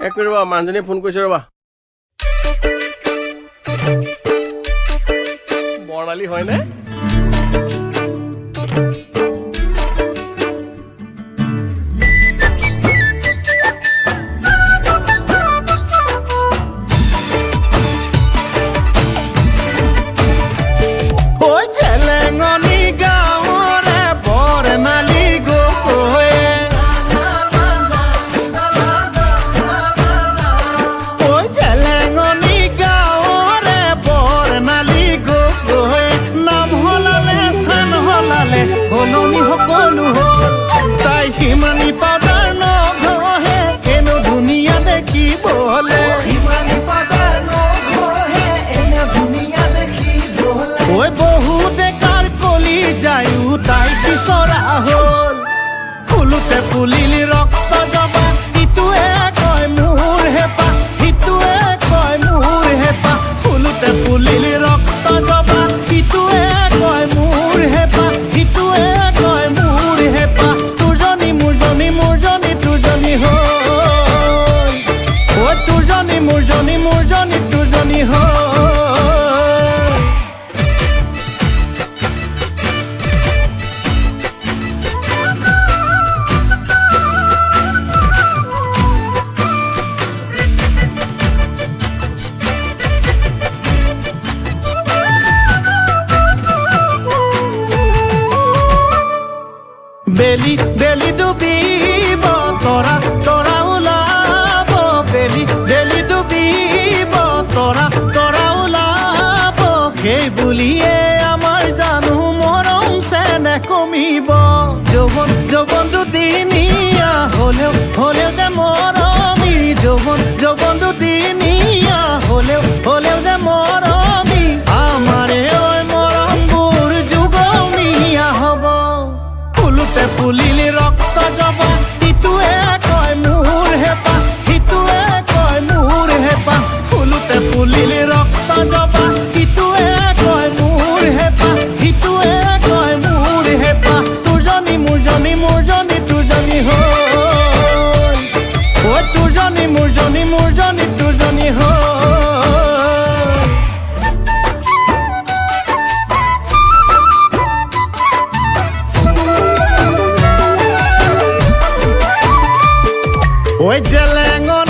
এক মিনিট ৰ'বা, মানুহজনীয়ে ফোন কৰিছে ৰ'বা। বৰ্ণালী হয়নে? হলনি সকলো হ'ল তাই সিমানি পাউডাৰ নঘহে এনে ধুনীয়া দেখিবলে ঐ বহুতে কাৰ কলি যায়ো তাই বিচৰা হ'ল ফুলোতে ফুলিলি ৰক্ত জবা ইটোৱে কয় মোৰ হেঁপাহ সিটোৱে কয় মোৰ হেঁপাহ ফুলোতে ফুলিলি ৰক্ত জবা ইটোৱে কয় মোৰ হেঁপাহ সিটোৱে কয় মোৰ হেঁপাহ তোৰজনী মোৰজনী মোৰজনী তোৰজনী হ'ল ঐ তোৰজনী মোৰজনী মোৰজনী তোৰজনী হ'ল বেলি বেলি ডুবিব তৰা তৰা ওলাব বেলি বেলি ডুবিব তৰা তৰা ওলাব সেই বুলিয়ে আমাৰ জানো মৰম চেনেহ কমিব যৌৱন যৌৱন দুদিনীয়া হ'লেও হ'লেও যে মৰমী যৌৱন যৌৱন দুদিনীয়া হ'লেও হ'লেও যে মৰমী আমাৰে ঐ মৰমবোৰ যুগমীয়া হ'ব ফুলোতে ফুলিলি ৰক্ত জবা ইটোৱে কয় মোৰ হেঁপাহ সিটোৱে কয় মোৰ হেঁপাহ ফুলোতে ফুলিলি ৰক্ত জবা ইটোৱে কয় মোৰ হেঁপাহ সিটোৱে কয় মোৰ হেঁপাহ তোৰজনী মোৰজনী মোৰজনী তোৰজনী হ'ল ঐ তোৰজনী মোৰজনী মোৰজনী তোৰজনী হ'ল ঐ জেলেঙত